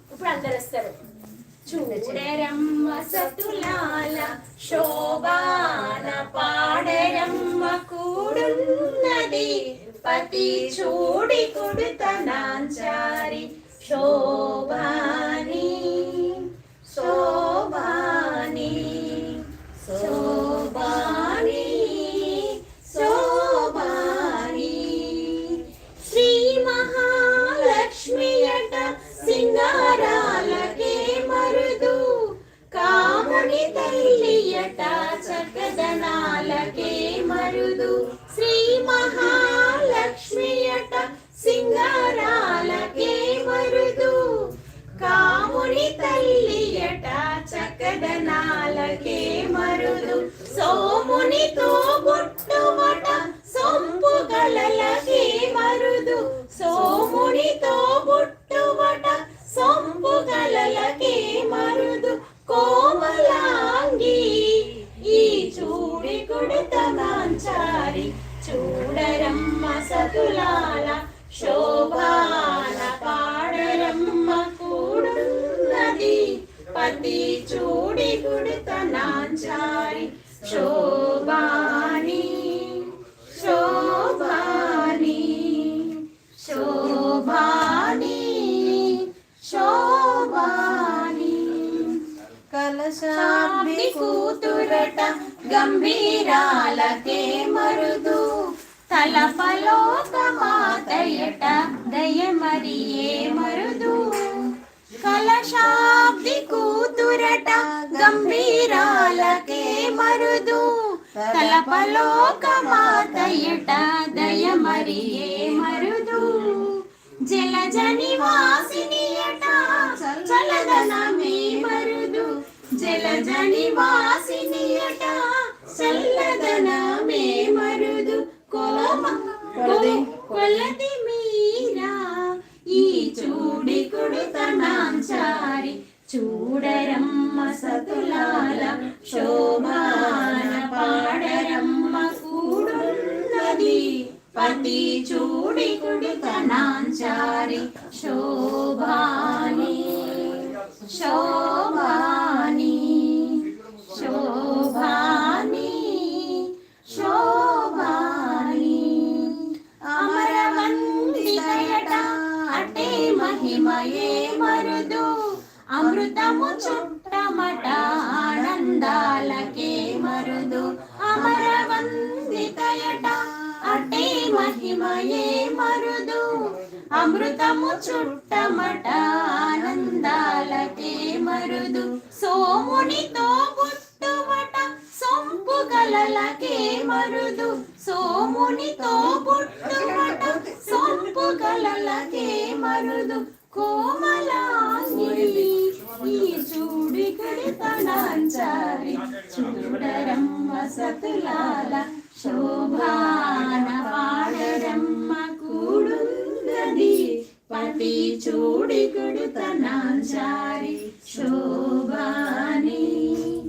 ఇప్పుడు అందరు వస్తారు. చూడరమ్మ సతులాల శోభాన పాడరమ్మ కూడున్నది పతి చూడి కుడుతనాంచారి శోభాని శోభాని శోభాని శోభాని శ్రీ మహాలక్ష్మియట సింగారాలకే మరుదు కాముని తల్లియట చక్కదనాలకే మరుదు శ్రీ మహాలక్ష్మియట సింగారాలకే మరుదు కాముని తల్లియట చక్కదనాలకే మరుదు సోమునితో బుట్టుమట సొంపు గలలకే మరుదు సోమునితో బుట్టుమట సొంపు గలలకే మరుదు కోమలాంగి ఈ చూడి కుడుతనాంచారి చూడరమ్మ సతులాల శోభాన పాడరమ్మ కూడున్నది పతి చూడి కుడుతనాంచారి శోభాని శోభాని శోభాని శోభాని కలశాబ్ది కూతురట గంభీరాలకే మరుదు తలపలోక మాతయట దయమరియే మరుదు కలశాబ్ది కూతురట గంభీరాలకే మరుదు తలపలోక మాతయట దయమరియే మరుదు జలజని వాసినియట చల్లదనమే మరుదు జలజని వాసినియట చల్లదనమే మరుదు కొలది మీరా ఈ చూడి కుడుతనాంచారి చూడరమ్మ సతులాల శోభాన పాడరమ్మ కూడున్నది పతి చూడి కుడుతనాంచారి శోభాని శోభాని శోభాని శోభాని అమరవందితయట అటే మహిమయే మరుదు అమృతము చుట్టమట ఆనందాలకే మరుదు అమరవందితయట అటే మహిమయే మరుదు అమృతము చుట్టమట ఆనందాలకే మరుదు సోమునితో పుట్టుమట సొంపు గలలకే మరుదు సోమునితో పుట్టుమట సొంపు గలలకే మరుదు కోమలాంగి ఈ చూడి కుడుతనాంచారి చూడరమ్మ సతులాల శోభాన పాడరమ్మ కూడున్నది పతి చూడి కుడుతనాంచారి శోభాని